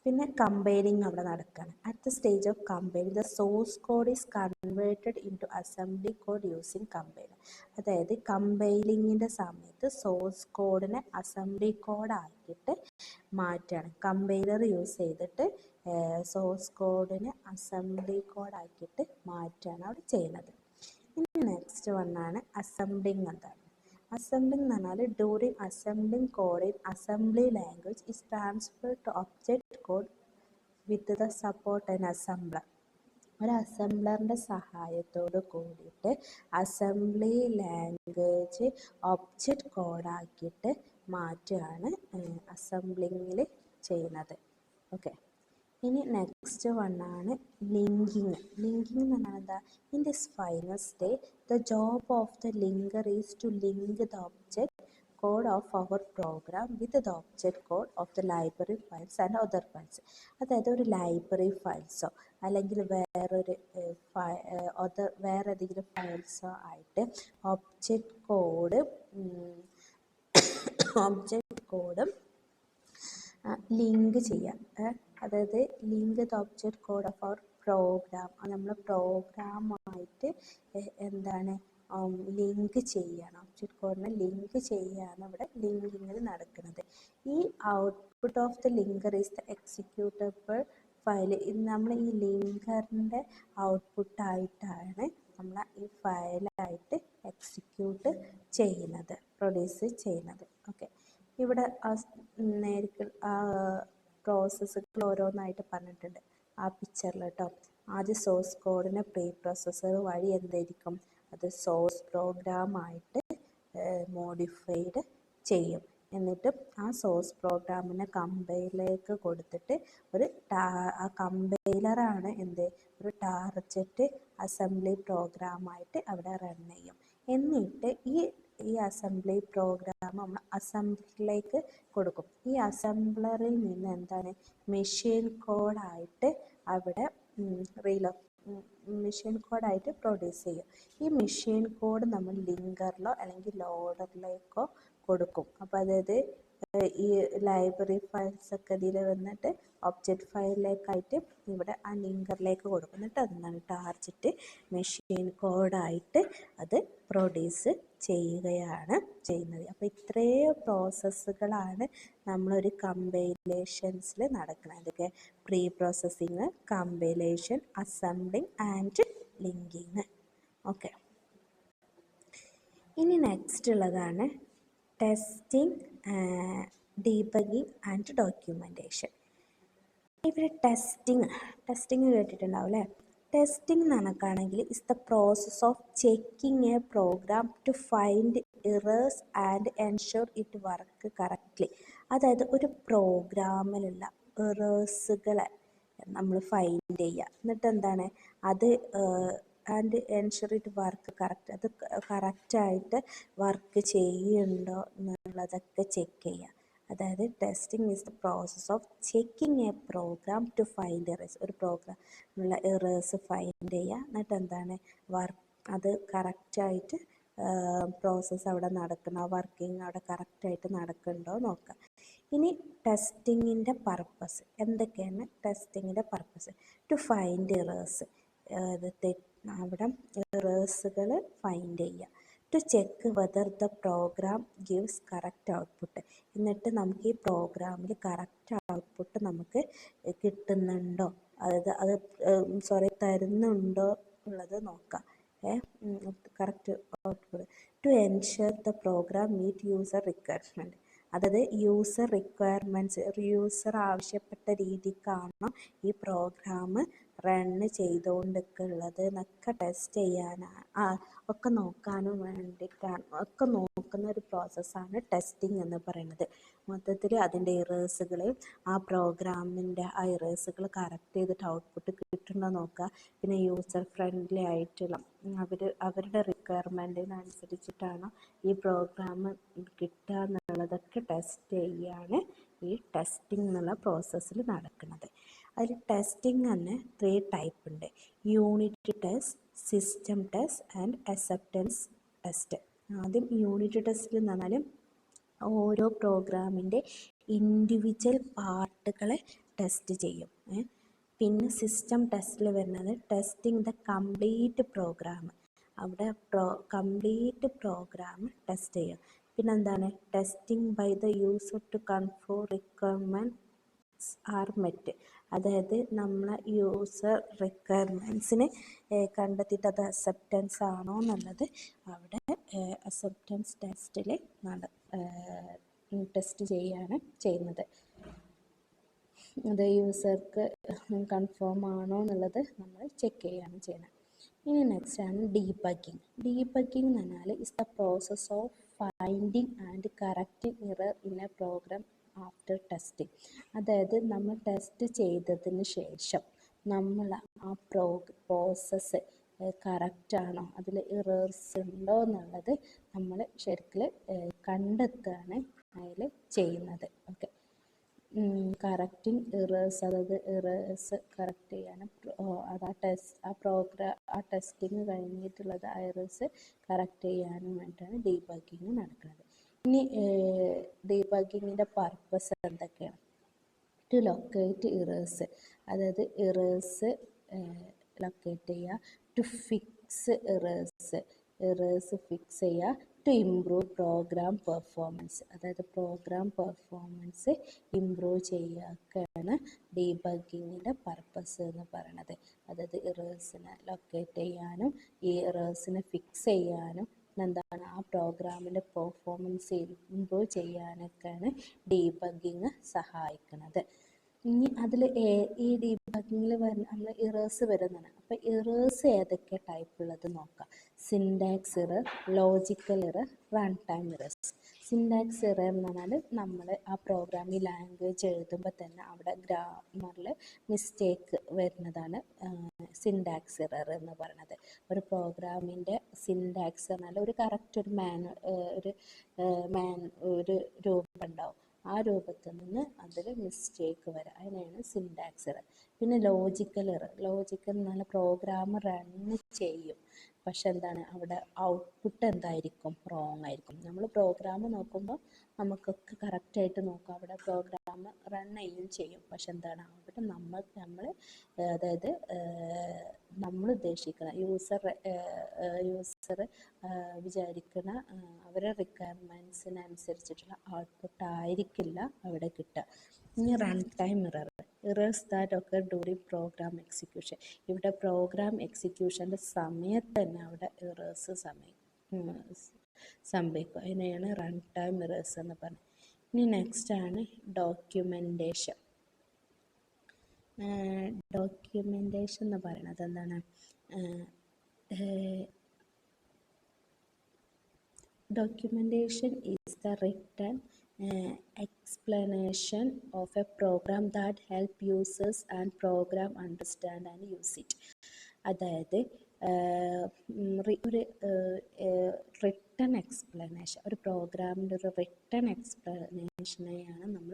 പിന്നെ കമ്പൈലിംഗ് അവിടെ നടക്കുകയാണ്. At the stage of compiling the source code is converted into assembly code using compiler. അതായത് കമ്പൈലിങ്ങിൻ്റെ സമയത്ത് സോഴ്സ് കോഡിനെ അസംബ്ലി കോഡാക്കിയിട്ട് മാറ്റുകയാണ്. കമ്പൈലർ യൂസ് ചെയ്തിട്ട് സോഴ്സ് കോഡിനെ അസംബ്ലി കോഡാക്കിയിട്ട് മാറ്റുകയാണ് അവിടെ ചെയ്യുന്നത്. ഇനി നെക്സ്റ്റ് വണ്ണാണ് അസംബ്ലിങ്. എന്താണ് അസംബ്ലിങ് എന്ന് പറഞ്ഞാൽ during assembling code in assembly language is transferred to object code with the support and assembler. ഒരു അസംബ്ലറിൻ്റെ സഹായത്തോട് കൂടിയിട്ട് അസംബ്ലി ലാംഗ്വേജ് ഒബ്ജക്റ്റ് കോഡാക്കിയിട്ട് മാറ്റുകയാണ് അസംബ്ലിങ്ങിൽ ചെയ്യുന്നത്. ഓക്കെ, ഇനി നെക്സ്റ്റ് വണ്ണാണ് ലിങ്കിങ്. ലിങ്കിങ് എന്ന് പറഞ്ഞാൽ എന്താ? In this final stage the job of the linker is to link the object code of our program with the object code of the library files and other files. അതായത് ഒരു library ഫയൽസോ അല്ലെങ്കിൽ വേറെ ഏതെങ്കിലും ഫയൽസോ ആയിട്ട് object code link ചെയ്യാം. അതായത് link the object code of our program, നമ്മൾ പ്രോഗ്രാമായിട്ട് എന്താണ് ലിങ്ക് ചെയ്യണം. ഒബ്ജക്റ്റ് കോഡിനെ ലിങ്ക് ചെയ്യാണ് ഇവിടെ ലിങ്കിങ്ങിൽ നടക്കുന്നത്. ഈ output of the linker is the executable file. നമ്മൾ ഈ ലിങ്കറിൻ്റെ ഔട്ട്പുട്ടായിട്ടാണ് നമ്മൾ ഈ ഫയലായിട്ട് എക്സിക്യൂട്ട് ചെയ്യുന്നത്, പ്രൊഡ്യൂസ് ചെയ്യുന്നത്. ഓക്കെ, ഇവിടെ നേരിട്ട് പ്രോസസ്സുകൾ ഓരോന്നായിട്ട് പറഞ്ഞിട്ടുണ്ട് ആ പിക്ചറിൽ കേട്ടോ. ആദ്യം സോഴ്സ് കോഡിനെ പ്രീ പ്രോസസ്സർ വഴി എന്തായിരിക്കും, അത് സോഴ്സ് പ്രോഗ്രാമായിട്ട് മോഡിഫൈഡ് ചെയ്യും. എന്നിട്ട് ആ സോഴ്സ് പ്രോഗ്രാമിനെ കമ്പൈലർക്ക് കൊടുത്തിട്ട് ആ കമ്പൈലറാണ് ഒരു ടാർഗറ്റ് അസംബ്ലി പ്രോഗ്രാമായിട്ട് അവിടെ റൺ ചെയ്യും. എന്നിട്ട് ഈ അസംബ്ലി പ്രോഗ്രാം നമ്മൾ അസംബ്ലറിലേക്ക് കൊടുക്കും. ഈ അസംബ്ലറിൽ നിന്ന് എന്താണ് മെഷീൻ കോഡായിട്ട് അവിടെ മെഷീൻ കോഡായിട്ട് പ്രൊഡ്യൂസ് ചെയ്യും. ഈ മെഷീൻ കോഡ് നമ്മൾ ലിങ്കറിലോ അല്ലെങ്കിൽ ലോഡറിലേക്കോ കൊടുക്കും. അപ്പോൾ അതായത് ഈ ലൈബ്രറി ഫയൽസ് ഒക്കെ ഇതിൽ വന്നിട്ട് ഒബ്ജക്റ്റ് ഫയലിലേക്കായിട്ട് ഇവിടെ ആ ലിങ്കറിലേക്ക് കൊടുക്കും. എന്നിട്ട് അതെന്താണ് ടാർഗറ്റ് മെഷീൻ കോഡായിട്ട് അത് പ്രൊഡ്യൂസ് ചെയ്യുകയാണ് ചെയ്യുന്നത്. അപ്പോൾ ഇത്രയും പ്രോസസ്സുകളാണ് നമ്മളൊരു കമ്പൈലേഷൻസിൽ നടക്കുന്നത്. അതൊക്കെ pre processing, compilation, assembling and linking. Okay, ഇനി നെക്സ്റ്റ് ഉള്ളതാണ് ടെസ്റ്റിംഗ്, ഡീബഗിങ് ആൻഡ് ഡോക്യുമെൻറ്റേഷൻ. ഇവിടെ ടെസ്റ്റിംഗ് കേട്ടിട്ടുണ്ടാവും അല്ലേ? ടെസ്റ്റിംഗ് എന്ന് പറഞ്ഞാണെങ്കിൽ is the process of checking a program to find errors and ensure it work correctly. അതായത് ഒരു പ്രോഗ്രാമിലുള്ള എറേഴ്സുകളെ നമ്മൾ ഫൈൻഡ് ചെയ്യുക. എന്നിട്ട് എന്താണ് അത് and ensure it work correct, അത് കറക്റ്റായിട്ട് വർക്ക് ചെയ്യുന്നുണ്ടോ എന്നുള്ളതൊക്കെ ചെക്ക് ചെയ്യുക. അതായത് testing is the process of checking a program to find errors. ഒരു പ്രോഗ്രാമിലുള്ള എറേഴ്സ് ഫൈൻഡ് ചെയ്യുക. എന്നിട്ട് എന്താണ് അത് കറക്റ്റായിട്ട് പ്രോസസ്സ് അവിടെ നടക്കണം, ആ വർക്കിംഗ് അവിടെ കറക്റ്റായിട്ട് നടക്കുന്നുണ്ടോ നോക്കുക. ഇനി ടെസ്റ്റിങ്ങിൻ്റെ പർപ്പസ് എന്തൊക്കെയാണ്? ടെസ്റ്റിങ്ങിൻ്റെ പർപ്പസ് ടു ഫൈൻഡ് എറേഴ്സ്, അവിടെ എറേഴ്സുകൾ ഫൈൻഡ് ചെയ്യുക. To check whether the program gives correct output, എന്നിട്ട് നമുക്ക് ഈ പ്രോഗ്രാമിൽ കറക്റ്റ് ഔട്ട്പുട്ട് നമുക്ക് കിട്ടുന്നുണ്ടോ, തരുന്നുണ്ടോ ഉള്ളത് നോക്കാം. Correct output. To ensure the program meet user requirement, അതായത് യൂസർ റിക്വയർമെൻറ്റ്സ്, ഒരു യൂസർ ആവശ്യപ്പെട്ട രീതിക്കാണോ ഈ പ്രോഗ്രാം റണ്ണ് ചെയ്തുകൊണ്ടിരിക്കുന്നത് എന്നൊക്കെ ടെസ്റ്റ് ചെയ്യാനാണ് ഒക്കെ നോക്കാനും വേണ്ടിയിട്ടാണ് ഒക്കെ നോക്കുന്ന ഒരു പ്രോസസ്സാണ് ടെസ്റ്റിംഗ് എന്ന് പറയുന്നത്. മൊത്തത്തിൽ അതിൻ്റെ ഇറേഴ്സുകൾ ആ പ്രോഗ്രാമിൻ്റെ ആ ഇറേഴ്സുകൾ കറക്റ്റ് ചെയ്തിട്ട് ഔട്ട്പുട്ട് കിട്ടുന്നുണ്ടോ നോക്കുക. പിന്നെ യൂസർ ഫ്രണ്ട്ലി ആയിട്ടുള്ള അവരുടെ റിക്വയർമെൻറ്റിനനുസരിച്ചിട്ടാണ് ഈ പ്രോഗ്രാം കിട്ടുക എന്നുള്ളതൊക്കെ ടെസ്റ്റ് ചെയ്യാണ് ഈ ടെസ്റ്റിംഗ് എന്നുള്ള പ്രോസസ്സിൽ നടക്കുന്നത്. അതിൽ ടെസ്റ്റിംഗ് തന്നെ 3 ടൈപ്പ് ഉണ്ട്. Unit test, system test and acceptance test. ആദ്യം യൂണിറ്റ് ടെസ്റ്റ് എന്ന് പറഞ്ഞാൽ ഓരോ പ്രോഗ്രാമിൻ്റെ ഇൻഡിവിജ്വൽ പാർട്ടുകളെ ടെസ്റ്റ് ചെയ്യും. പിന്നെ സിസ്റ്റം ടെസ്റ്റിൽ വരുന്നത് ടെസ്റ്റിംഗ് ദ കംപ്ലീറ്റ് പ്രോഗ്രാം. അവിടെ കംപ്ലീറ്റ് പ്രോഗ്രാം ടെസ്റ്റ് ചെയ്യും. പിന്നെന്താണ് testing by the user to confirm requirements are met. അതായത് നമ്മളെ യൂസർ റിക്വയർമെൻറ്റ്സിന് കണ്ടെത്തിയിട്ട് അത് അക്സെപ്റ്റൻസ് ആണോ എന്നുള്ളത് അവിടെ അക്സെപ്റ്റൻസ് ടെസ്റ്റിൽ ടെസ്റ്റ് ചെയ്യാണ് ചെയ്യുന്നത്. അത് യൂസർക്ക് കൺഫേം ആണോ എന്നുള്ളത് നമ്മൾ ചെക്ക് ചെയ്യുകയാണ് ചെയ്യുന്നത്. ഇനി നെക്സ്റ്റ് ആണ് ഡീബഗ്ഗിങ്. ഡീബഗ്ഗിങ് എന്ന് പറഞ്ഞാൽ is the process of finding and correcting error in a program after testing. അതായത് നമ്മൾ ടെസ്റ്റ് ചെയ്തതിന് ശേഷം നമ്മൾ ആ പ്രോസസ്സ് കറക്റ്റാണോ, അതിൽ ഇറേഴ്സ് ഉണ്ടോ എന്നുള്ളത് നമ്മൾ ശരിക്കും കണ്ടെത്തുകയാണ് അതിൽ ചെയ്യുന്നത്. ഓക്കെ, കറക്റ്റിംഗ് ഇറേഴ്സ്, അതായത് ഇറേഴ്സ് കറക്റ്റ് ചെയ്യാനും അത് ആ ടെസ്റ്റിങ് കഴിഞ്ഞിട്ടുള്ളത് ആ ഇറേഴ്സ് കറക്റ്റ് ചെയ്യാനും വേണ്ടിയിട്ടാണ് ഡീബഗ്ഗിങ് നടക്കുന്നത്. ഇനി ഡീബഗ്ഗിങ്ങിൻ്റെ പർപ്പസ് എന്തൊക്കെയാണ്? ടു ലൊക്കേറ്റ് ഇറേഴ്സ്, അതായത് ഇറേഴ്സ് ലൊക്കേറ്റ് ചെയ്യുക. ടു ഫിക്സ് ഇറേഴ്സ് ഫിക്സ് ചെയ്യുക. ടു ഇംപ്രൂവ് പ്രോഗ്രാം പെർഫോമൻസ്, അതായത് പ്രോഗ്രാം പെർഫോമൻസ് ഇംപ്രൂവ് ചെയ്യുകയാണ് ഡീബഗ്ഗിങ്ങിൻ്റെ പർപ്പസ് എന്ന് പറയുന്നത്. അതായത് ഇറേഴ്സിനെ ലൊക്കേറ്റ് ചെയ്യാനും ഈ ഇറേഴ്സിനെ ഫിക്സ് ചെയ്യാനും എന്താണ് ആ പ്രോഗ്രാമിൻ്റെ പെർഫോമൻസ് ഇംപ്രൂവ് ചെയ്യാനൊക്കെയാണ് ഡീബഗ്ഗിങ് സഹായിക്കുന്നത്. ഇനി അതിൽ ഈ ഡീബഗ്ഗിങ്ങിൽ നമ്മൾ ഇറേഴ്സ് വരുന്നതാണ്. അപ്പോൾ ഇറേഴ്സ് ഏതൊക്കെ ടൈപ്പ് ഉള്ളത് നോക്കാം. Syntax error, logical error, run time errors. Syntax error എന്ന് പറഞ്ഞാൽ നമ്മൾ ആ പ്രോഗ്രാമിംഗ് ലാംഗ്വേജ് എഴുതുമ്പോൾ തന്നെ അവിടെ ഗ്രാമറിൽ മിസ്റ്റേക്ക് വരുന്നതാണ് സിൻടാക്സ് ഇറർ എന്ന് പറയുന്നത്. ഒരു പ്രോഗ്രാമിൻ്റെ സിൻടാക്സ് പറഞ്ഞാൽ ഒരു കറക്റ്റ് ഒരു രൂപം ഉണ്ടാവും. ആ രൂപത്തിൽ നിന്ന് അതിൽ മിസ്റ്റേക്ക് വരാം, അതിനാണ് സിൻടാക്സ് ഇറർ. പിന്നെ ലോജിക്കൽ ഇറർ. ലോജിക്കൽ എന്ന് പറഞ്ഞാൽ പ്രോഗ്രാം റണ്ണ് ചെയ്യും, പക്ഷെ എന്താണ് അവിടെ ഔട്ട്പുട്ട് എന്തായിരിക്കും? റോങ് ആയിരിക്കും. നമ്മൾ പ്രോഗ്രാം നോക്കുമ്പോൾ നമുക്കൊക്കെ കറക്റ്റായിട്ട് നോക്കാം, അവിടെ പ്രോഗ്രാം റൺ ചെയ്യും, പക്ഷെ എന്താണ് അവിടെ നമ്മൾ അതായത് നമ്മൾ ഉദ്ദേശിക്കുന്ന യൂസർ വിചാരിക്കുന്ന അവരുടെ റിക്വയർമെൻറ്റ്സിനനുസരിച്ചിട്ടുള്ള ഔട്ട്പുട്ട് ആയിരിക്കില്ല അവിടെ കിട്ടുക. ഇനി run time error, errors that ഒക്കെ ഡ്യൂറിങ് പ്രോഗ്രാം എക്സിക്യൂഷൻ. ഇവിടെ പ്രോഗ്രാം എക്സിക്യൂഷൻ്റെ സമയത്ത് തന്നെ അവിടെ ഇറേഴ്സ് സംഭവിക്കും, അതിനെയാണ് റൺ ടൈം ഇറേഴ്സ് എന്ന് പറയുന്നത്. ഇനി നെക്സ്റ്റ് ആണ് ഡോക്യുമെൻറ്റേഷൻ. ഡോക്യുമെൻറ്റേഷൻ എന്ന് പറയുന്നത് എന്താണ്? Documentation is the written explanation of a program that help users and program understand and use it. അതായത് ഒരു റിട്ടൺ എക്സ്പ്ലനേഷൻ, ഒരു പ്രോഗ്രാമിൻ്റെ ഒരു റിട്ടൺ എക്സ്പ്ലനേഷനെയാണ് നമ്മൾ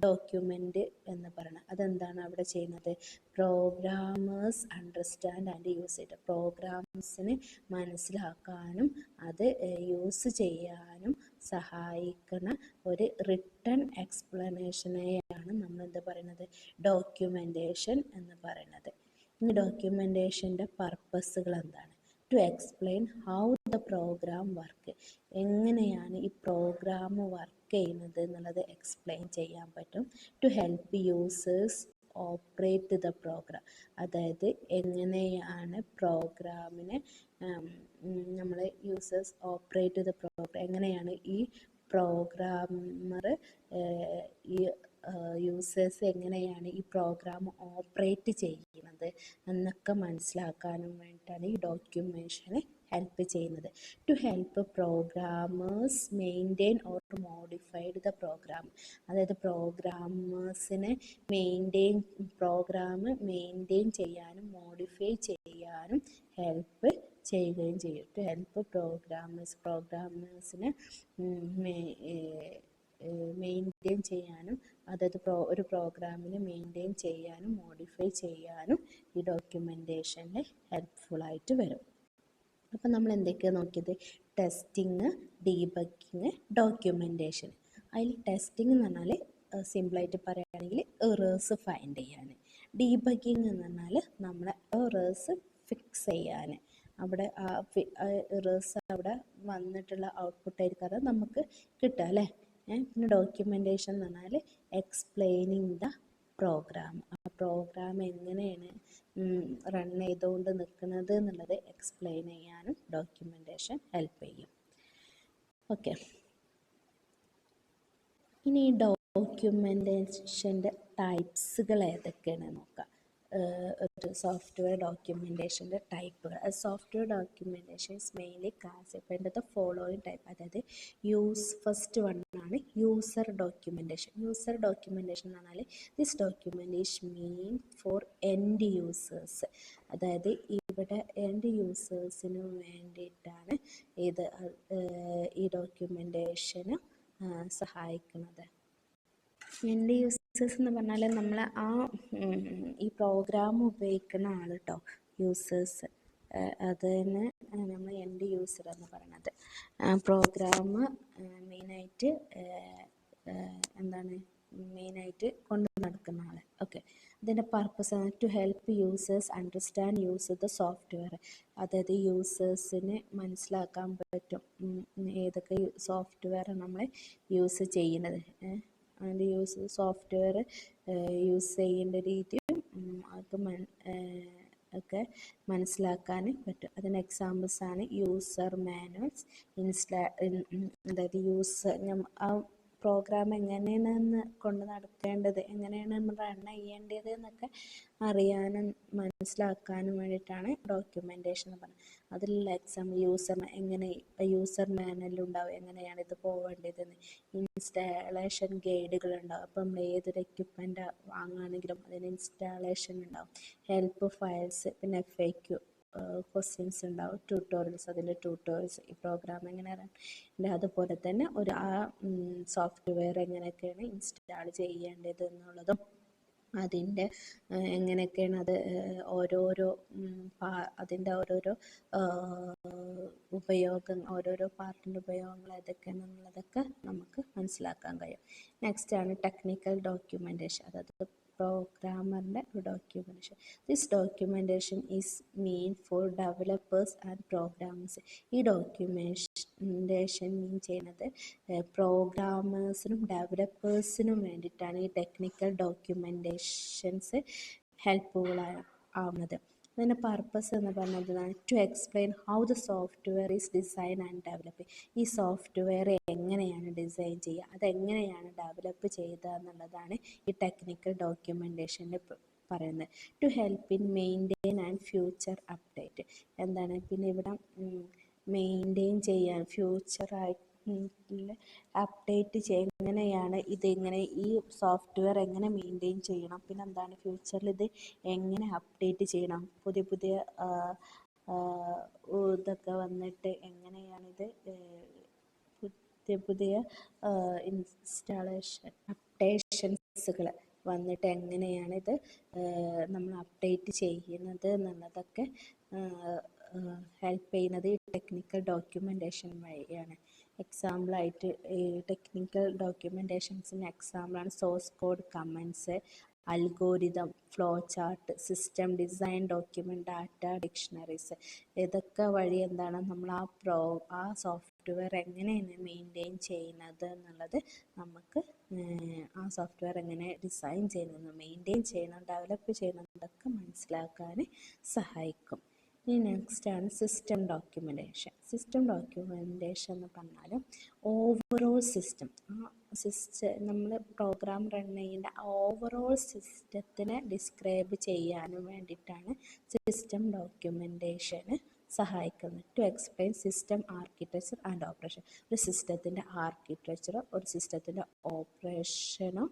ഡോക്യുമെൻ്റ് എന്ന് പറയുന്നത്. അതെന്താണ് അവിടെ ചെയ്യുന്നത്? Programmers understand and use it. പ്രോഗ്രാംസിന് മനസ്സിലാക്കാനും അത് യൂസ് ചെയ്യാനും സഹായിക്കുന്ന ഒരു റിട്ടൺ എക്സ്പ്ലനേഷനെയാണ് നമ്മൾ എന്ത് പറയുന്നത്? ഡോക്യുമെൻറ്റേഷൻ എന്ന് പറയുന്നത്. ഈ ഡോക്യുമെൻറ്റേഷൻ്റെ പർപ്പസുകൾ എന്താണ്? To explain how the program work, എങ്ങനെയാണ് ഈ പ്രോഗ്രാം വർക്ക് ചെയ്യുന്നത് എന്നുള്ളത് എക്സ്പ്ലെയിൻ ചെയ്യാൻ പറ്റും. To help users operate the program, അതായത് എങ്ങനെയാണ് പ്രോഗ്രാമിനെ നമ്മൾ യൂസേഴ്സ് ഓപ്പറേറ്റ് ദ പ്രോഗ്രാം, എങ്ങനെയാണ് ഈ പ്രോഗ്രാമർ ഈ യൂസേഴ്സ് എങ്ങനെയാണ് ഈ പ്രോഗ്രാം ഓപ്പറേറ്റ് ചെയ്യുന്നത് എന്നൊക്കെ മനസ്സിലാക്കാനും വേണ്ടിയിട്ടാണ് ഈ ഡോക്യുമെൻഷന് ഹെൽപ്പ് ചെയ്യുന്നത്. To help programmers maintain or modified the program, അതായത് പ്രോഗ്രാമേഴ്സിനെ പ്രോഗ്രാം മെയിൻറ്റെയിൻ ചെയ്യാനും മോഡിഫൈ ചെയ്യാനും ഹെൽപ്പ് ചെയ്യുകയും ചെയ്യും. ടു ഹെൽപ്പ് പ്രോഗ്രാമേഴ്സിനെ മെയിൻറ്റെയിൻ ചെയ്യാനും, അതായത് ഒരു പ്രോഗ്രാമിനെ മെയിൻറ്റെയിൻ ചെയ്യാനും മോഡിഫൈ ചെയ്യാനും ഈ ഡോക്യുമെൻറ്റേഷനിൽ ഹെൽപ്ഫുള്ളായിട്ട് വരും. അപ്പം നമ്മൾ എന്തൊക്കെയാണ് നോക്കിയത്? Testing, debugging, documentation. അതിൽ ടെസ്റ്റിംഗ് എന്ന് പറഞ്ഞാൽ സിമ്പിളായിട്ട് പറയുകയാണെങ്കിൽ എറേഴ്സ് ഫൈൻഡ് ചെയ്യാൻ. ഡീബഗ്ഗിങ് എന്ന് പറഞ്ഞാൽ നമ്മളെ എറേഴ്സ് ഫിക്സ് ചെയ്യാൻ. അവിടെ ആ എറേഴ്സ് അവിടെ വന്നിട്ടുള്ള ഔട്ട്പുട്ടായിരിക്കും അത് നമുക്ക് കിട്ടുക അല്ലേ. പിന്നെ ഡോക്യുമെൻറ്റേഷൻ എന്ന് പറഞ്ഞാൽ എക്സ്പ്ലെയിനിങ് ദ പ്രോഗ്രാം, ആ പ്രോഗ്രാം എങ്ങനെയാണ് റൺ ചെയ്തുകൊണ്ട് നിൽക്കുന്നത് എന്നുള്ളത് എക്സ്പ്ലെയിൻ ചെയ്യാനും ഡോക്യുമെൻറ്റേഷൻ ഹെൽപ്പ് ചെയ്യും. ഓക്കെ, ഇനി ഡോക്യുമെൻറ്റേഷൻ്റെ ടൈപ്സുകൾ ഏതൊക്കെയാണ് നോക്കാം. ഒരു സോഫ്റ്റ്വെയർ ഡോക്യുമെൻറ്റേഷൻ്റെ ടൈപ്പുകൾ. Software documentation is mainly classified in the following type. അതായത് ഫസ്റ്റ് വൺ ആണ് യൂസർ ഡോക്യുമെൻറ്റേഷൻ. യൂസർ ഡോക്യുമെൻറ്റേഷൻ എന്ന് പറഞ്ഞാൽ this documentation mean for end users. അതായത് ഇവിടെ എൻഡ് യൂസേഴ്സിന് വേണ്ടിയിട്ടാണ് ഈ ഡോക്യുമെൻറ്റേഷന് സഹായിക്കുന്നത്. എൻഡ് യൂസേഴ്സ് എന്ന് പറഞ്ഞാൽ നമ്മൾ ഈ പ്രോഗ്രാം ഉപയോഗിക്കുന്ന ആൾ കേട്ടോ, യൂസേഴ്സ്. അതിന് നമ്മൾ എൻഡ് യൂസർ എന്ന് പറയുന്നത്. പ്രോഗ്രാം മെയിനായിട്ട് മെയിനായിട്ട് കൊണ്ടു നടക്കുന്ന ആൾ. ഓക്കെ, ഇതിൻ്റെ പർപ്പസ് ആണ് to help users understand use the software. അതായത് യൂസേഴ്സിന് മനസ്സിലാക്കാൻ പറ്റും ഏതൊക്കെ സോഫ്റ്റ്വെയർ നമ്മൾ യൂസ് ചെയ്യുന്നത്, അതിൻ്റെ സോഫ്റ്റ്വെയർ യൂസ് ചെയ്യേണ്ട രീതിയും ഒക്കെ മനസ്സിലാക്കാൻ പറ്റും. അതിന് എക്സാമ്പിൾസാണ് യൂസർ മാനുവൽസ്, അതായത് ആ പ്രോഗ്രാം എങ്ങനെയാണ് കൊണ്ട് നടക്കേണ്ടത്, എങ്ങനെയാണ് നമ്മൾ റൺ ചെയ്യേണ്ടത് എന്നൊക്കെ അറിയാനും മനസ്സിലാക്കാനും വേണ്ടിയിട്ടാണ് ഡോക്യുമെൻറ്റേഷൻ എന്ന് പറയുന്നത്. അതിലുള്ള എക്സാമ്പിൾ യൂസർ മാനുവലുണ്ടാവും, എങ്ങനെയാണ് ഇത് പോവേണ്ടതെന്ന്. ഇൻസ്റ്റാളേഷൻ ഗൈഡുകളുണ്ടാവും. അപ്പം നമ്മൾ ഏതൊരു എക്യുപ്മെൻ്റ് വാങ്ങുകയാണെങ്കിലും അതിന് ഇൻസ്റ്റാളേഷൻ ഉണ്ടാവും. ഹെൽപ്പ് ഫയൽസ്, പിന്നെ FAQ ക്വസ്റ്റ്യൻസ് ഉണ്ടാവും. ട്യൂട്ടോറിയൽസ്, അതിൻ്റെ ട്യൂട്ടോറിയൽസ്, ഈ പ്രോഗ്രാം എങ്ങനെയാണ്. അതുപോലെ തന്നെ സോഫ്റ്റ്വെയർ എങ്ങനെയൊക്കെയാണ് ഇൻസ്റ്റാൾ ചെയ്യേണ്ടത് എന്നുള്ളതും അതിൻ്റെ എങ്ങനെയൊക്കെയാണ് അതിൻ്റെ ഓരോരോ ഓരോരോ പാർട്ടിൻ്റെ ഉപയോഗങ്ങൾ ഏതൊക്കെയാണെന്നുള്ളതൊക്കെ നമുക്ക് മനസ്സിലാക്കാൻ കഴിയും. നെക്സ്റ്റ് ആണ് ടെക്നിക്കൽ ഡോക്യുമെൻറ്റേഷൻ, അതായത് പ്രോഗ്രാമറിൻ്റെ documentation. This documentation is mean for developers and programmers. ഈ ഡോക്യുമെൻറ്റേഷൻ മീൻ ചെയ്യുന്നത് പ്രോഗ്രാമേഴ്സിനും ഡെവലപ്പേഴ്സിനും വേണ്ടിയിട്ടാണ് ഈ ടെക്നിക്കൽ ഡോക്യുമെൻറ്റേഷൻസ് ഹെൽപ്ഫുൾ ആവുന്നത്. അതിൻ്റെ പർപ്പസ് എന്ന് പറഞ്ഞതാണ് to explain how the software is design and develop. ഈ സോഫ്റ്റ്വെയർ എങ്ങനെയാണ് ഡിസൈൻ ചെയ്യുക, അതെങ്ങനെയാണ് ഡെവലപ്പ് ചെയ്യുക എന്നുള്ളതാണ് ഈ ടെക്നിക്കൽ ഡോക്യുമെൻറ്റേഷനിൽ പറയുന്നത്. To help in maintain and future update. പിന്നെ ഇവിടെ മെയിൻറ്റെയിൻ ചെയ്യാൻ, ഫ്യൂച്ചറായിട്ട് അപ്ഡേറ്റ് എങ്ങനെയാണ് ഇതിങ്ങനെ ഈ സോഫ്റ്റ്വെയർ എങ്ങനെ മെയിൻറ്റെയിൻ ചെയ്യണം, പിന്നെ ഫ്യൂച്ചറിൽ ഇത് എങ്ങനെ അപ്ഡേറ്റ് ചെയ്യണം, പുതിയ ഇതൊക്കെ വന്നിട്ട് എങ്ങനെയാണിത് പുതിയ അപ്ഡേഷൻസുകൾ വന്നിട്ട് എങ്ങനെയാണിത് നമ്മൾ അപ്ഡേറ്റ് ചെയ്യുന്നത് എന്നുള്ളതൊക്കെ ഹെൽപ്പ് ചെയ്യുന്നത് ഈ ടെക്നിക്കൽ ഡോക്യുമെൻറ്റേഷൻ വഴിയാണ്. എക്സാമ്പിളായിട്ട് ഈ ടെക്നിക്കൽ ഡോക്യുമെൻറ്റേഷൻസിന് എക്സാമ്പിളാണ് source code comments, algorithm, flow chart, system design document, data dictionaries. ഇതൊക്കെ വഴി നമ്മൾ ആ സോഫ്റ്റ്വെയർ എങ്ങനെയാണ് മെയിൻറ്റെയിൻ ചെയ്യുന്നത് എന്നുള്ളത് നമുക്ക് ആ സോഫ്റ്റ്വെയർ എങ്ങനെ ഡിസൈൻ ചെയ്യുന്നത്, മെയിൻറ്റെയിൻ ചെയ്യണം, ഡെവലപ്പ് ചെയ്യണം, ഇതൊക്കെ മനസ്സിലാക്കാൻ സഹായിക്കും. ഇനി നെക്സ്റ്റ് ആണ് സിസ്റ്റം ഡോക്യുമെൻറ്റേഷൻ. സിസ്റ്റം ഡോക്യുമെൻറ്റേഷൻ എന്ന് പറഞ്ഞാൽ ഓവറോൾ സിസ്റ്റം, നമ്മൾ പ്രോഗ്രാം റൺ ചെയ്യുന്ന ഓവറോൾ സിസ്റ്റത്തിനെ ഡിസ്ക്രൈബ് ചെയ്യാനും വേണ്ടിയിട്ടാണ് സിസ്റ്റം ഡോക്യുമെൻറ്റേഷന് സഹായിക്കുന്നത്. To explain system architecture and operation. ഒരു സിസ്റ്റത്തിൻ്റെ ആർക്കിടെക്ചറോ ഒരു സിസ്റ്റത്തിൻ്റെ ഓപ്പറേഷനോ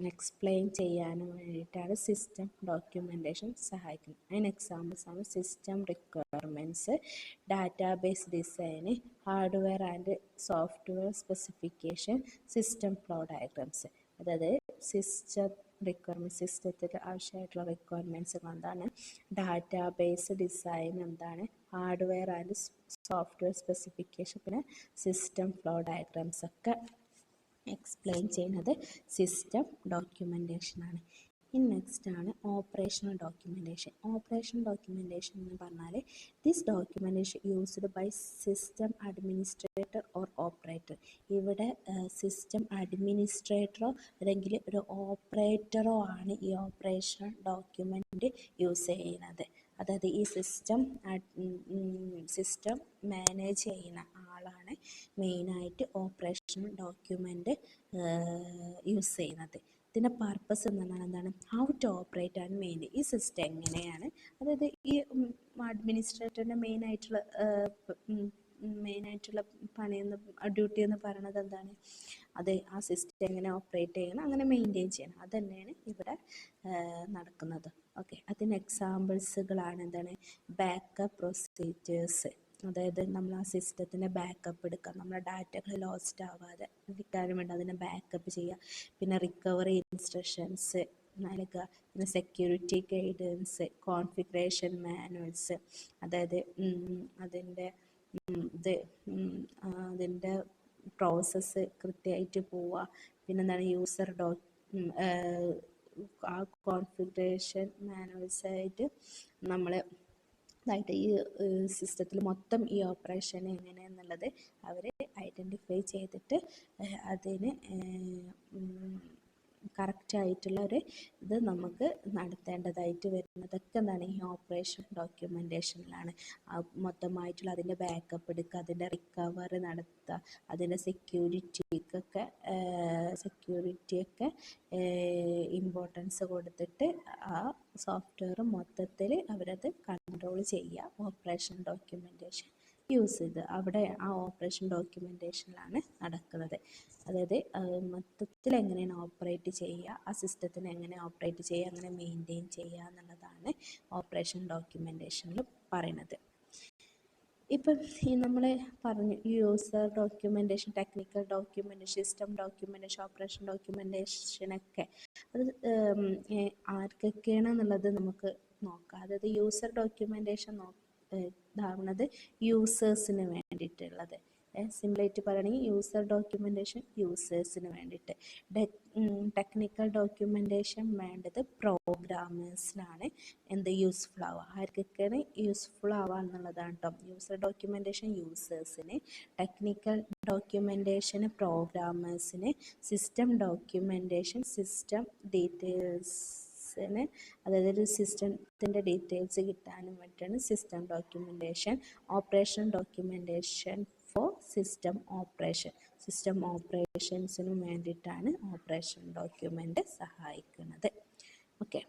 എക്സ്പ്ലെയിൻ ചെയ്യാനും വേണ്ടിയിട്ടാണ് സിസ്റ്റം ഡോക്യുമെൻറ്റേഷൻ സഹായിക്കുന്നത്. അതിന് എക്സാമ്പിൾസ് ആണ് സിസ്റ്റം റിക്വയർമെൻറ്റ്സ്, ഡാറ്റാബേസ് ഡിസൈന്, hardware and software specification, system flow diagrams. അതായത് സിസ്റ്റത്തിൽ ആവശ്യമായിട്ടുള്ള റിക്വയർമെൻറ്റ്സ് എന്താണ്, ഡാറ്റാബേസ് ഡിസൈൻ എന്താണ്, ഹാർഡ്വെയർ ആൻഡ് സോഫ്റ്റ്വെയർ സ്പെസിഫിക്കേഷൻ, പിന്നെ സിസ്റ്റം ഫ്ലോ ഡയഗ്രാംസ് ഒക്കെ എക്സ്പ്ലെയിൻ ചെയ്യുന്നത് സിസ്റ്റം ഡോക്യുമെൻറ്റേഷനാണ്. ഇനി നെക്സ്റ്റ് ആണ് ഓപ്പറേഷണൽ ഡോക്യുമെൻറ്റേഷൻ. ഓപ്പറേഷണൽ ഡോക്യുമെൻറ്റേഷൻ എന്ന് പറഞ്ഞാൽ this documentation used by system administrator or operator. ഇവിടെ സിസ്റ്റം അഡ്മിനിസ്ട്രേറ്ററോ അല്ലെങ്കിൽ ഒരു ഓപ്പറേറ്ററോ ആണ് ഈ ഓപ്പറേഷണൽ ഡോക്യുമെൻ്റ് യൂസ് ചെയ്യുന്നത്. അതായത് ഈ സിസ്റ്റം മാനേജ് ചെയ്യുന്ന ആളാണ് മെയിനായിട്ട് ഓപ്പറേഷണൽ ഡോക്യുമെൻ്റ് യൂസ് ചെയ്യുന്നത്. ഇതിൻ്റെ പർപ്പസ് എന്ന് പറഞ്ഞാൽ എന്താണ്, how to operate and maintain. ഈ സിസ്റ്റം എങ്ങനെയാണ്, അതായത് ഈ അഡ്മിനിസ്ട്രേറ്ററിൻ്റെ മെയിനായിട്ടുള്ള ഡ്യൂട്ടി എന്ന് പറയുന്നത് എന്താണ്, അത് ആ സിസ്റ്റം എങ്ങനെ ഓപ്പറേറ്റ് ചെയ്യണം, അങ്ങനെ മെയിൻറ്റെയിൻ ചെയ്യണം. അത് തന്നെയാണ് ഇവിടെ നടക്കുന്നത്. ഓക്കെ, അതിന് എക്സാമ്പിൾസുകളാണ് എന്താണ്, ബാക്കപ്പ് പ്രൊസീജിയേഴ്സ്. അതായത് നമ്മൾ ആ സിസ്റ്റത്തിൻ്റെ ബാക്കപ്പ് എടുക്കുക, നമ്മുടെ ഡാറ്റകൾ ലോസ്റ്റ് ആവാതെ ഇരിക്കാനും വേണ്ടി അതിനെ ബാക്കപ്പ് ചെയ്യുക. പിന്നെ റിക്കവറി ഇൻസ്ട്രക്ഷൻസ് നൽകുക. പിന്നെ സെക്യൂരിറ്റി ഗൈഡൻസ്, കോൺഫിഗറേഷൻ മാനുവൽസ്, അതായത് അതിൻ്റെ പ്രോസസ്സ് കൃത്യമായിട്ട് പോവുക. പിന്നെന്താണ് ആ കോൺഫിഗറേഷൻ മാനുവൽസായിട്ട് നമ്മൾ ഈ സിസ്റ്റത്തിൽ മൊത്തം ഈ ഓപ്പറേഷൻ എങ്ങനെയാണെന്നുള്ളത് അവർ ഐഡൻറ്റിഫൈ ചെയ്തിട്ട് അതിന് കറക്റ്റായിട്ടുള്ള ഒരു ഇത് നമുക്ക് നടത്തേണ്ടതായിട്ട് വരുന്നതൊക്കെ എന്താണ്, ഈ ഓപ്പറേഷൻ ഡോക്യുമെൻറ്റേഷനിലാണ്. മൊത്തമായിട്ടുള്ള അതിൻ്റെ ബാക്കപ്പ് എടുക്കുക, അതിൻ്റെ റിക്കവറി നടത്തുക, അതിൻ്റെ സെക്യൂരിറ്റിയൊക്കെ ഇമ്പോർട്ടൻസ് കൊടുത്തിട്ട് ആ സോഫ്റ്റ്വെയർ മൊത്തത്തിൽ അവരത് കൺട്രോൾ ചെയ്യുക. ഓപ്പറേഷൻ ഡോക്യുമെൻറ്റേഷൻ യൂസ് ചെയ്ത് അവിടെ ആ ഓപ്പറേഷൻ ഡോക്യുമെൻറ്റേഷനിലാണ് നടക്കുന്നത്. അതായത് മൊത്തത്തിൽ എങ്ങനെയാണ് ഓപ്പറേറ്റ് ചെയ്യുക, ആ സിസ്റ്റത്തിന് എങ്ങനെ ഓപ്പറേറ്റ് ചെയ്യുക, അങ്ങനെ മെയിൻറ്റെയിൻ ചെയ്യുക എന്നുള്ളതാണ് ഓപ്പറേഷൻ ഡോക്യുമെൻറ്റേഷനിൽ പറയുന്നത്. ഇപ്പം നമ്മൾ പറഞ്ഞു user documentation, technical documentation, system documentation, operation ഡോക്യുമെൻറ്റേഷനൊക്കെ അത് ആർക്കൊക്കെയാണെന്നുള്ളത് നമുക്ക് നോക്കാം. അതായത് യൂസർ ഡോക്യുമെൻറ്റേഷൻ ഇതാവുന്നത് യൂസേഴ്സിന് വേണ്ടിയിട്ടുള്ളത്. സിമ്പിളായിട്ട് പറയുകയാണെങ്കിൽ യൂസർ ഡോക്യുമെൻറ്റേഷൻ യൂസേഴ്സിന് വേണ്ടിയിട്ട്, ടെക്നിക്കൽ ഡോക്യുമെൻറ്റേഷൻ വേണ്ടത് പ്രോഗ്രാമേഴ്സിനാണ് യൂസ്ഫുൾ ആവുക. ആർക്കൊക്കെയാണ് യൂസ്ഫുൾ ആവുക എന്നുള്ളതാണ് കേട്ടോ. യൂസർ ഡോക്യുമെൻറ്റേഷൻ യൂസേഴ്സിന്, ടെക്നിക്കൽ ഡോക്യുമെൻറ്റേഷന് പ്രോഗ്രാമേഴ്സിന്, സിസ്റ്റം ഡോക്യുമെൻറ്റേഷൻ സിസ്റ്റം ഡീറ്റെയിൽസിന്, അതായത് ഒരു സിസ്റ്റത്തിൻ്റെ ഡീറ്റെയിൽസ് കിട്ടാനും വേണ്ടിയിട്ടാണ് system documentation. Operation documentation for system ഓപ്പറേഷൻസിനും വേണ്ടിയിട്ടാണ് ഓപ്പറേഷൻ ഡോക്യുമെൻ്റ് സഹായിക്കുന്നത്. ഓക്കെ,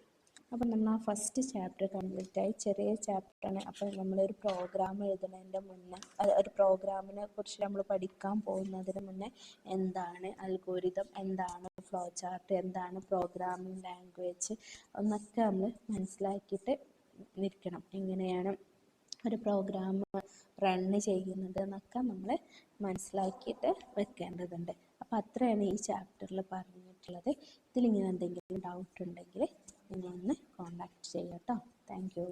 അപ്പം നമ്മൾ ആ ഫസ്റ്റ് ചാപ്റ്റർ കംപ്ലീറ്റായി. ചെറിയ ചാപ്റ്ററാണ്. അപ്പോൾ നമ്മളൊരു പ്രോഗ്രാം എഴുതുന്നതിൻ്റെ മുന്നേ, ഒരു പ്രോഗ്രാമിനെ കുറിച്ച് നമ്മൾ പഠിക്കാൻ പോകുന്നതിന് മുന്നേ എന്താണ് അൽഗോരിതം, എന്താണ് ഫ്ലോ ചാർട്ട്, എന്താണ് പ്രോഗ്രാമിംഗ് ലാംഗ്വേജ് എന്നൊക്കെ നമ്മൾ മനസ്സിലാക്കിയിട്ട് ഇരിക്കണം. എങ്ങനെയാണ് ഒരു പ്രോഗ്രാം റണ്ണ് ചെയ്യുന്നത് എന്നൊക്കെ നമ്മൾ മനസ്സിലാക്കിയിട്ട് വെക്കേണ്ടതുണ്ട്. അപ്പോൾ അത്രയാണ് ഈ ചാപ്റ്ററിൽ പറഞ്ഞിട്ടുള്ളത്. ഇതിലിങ്ങനെ എന്തെങ്കിലും ഡൗട്ട് ഉണ്ടെങ്കിൽ നിങ്ങളൊന്ന് കോൺടാക്റ്റ് ചെയ്യാം കേട്ടോ. Thank you.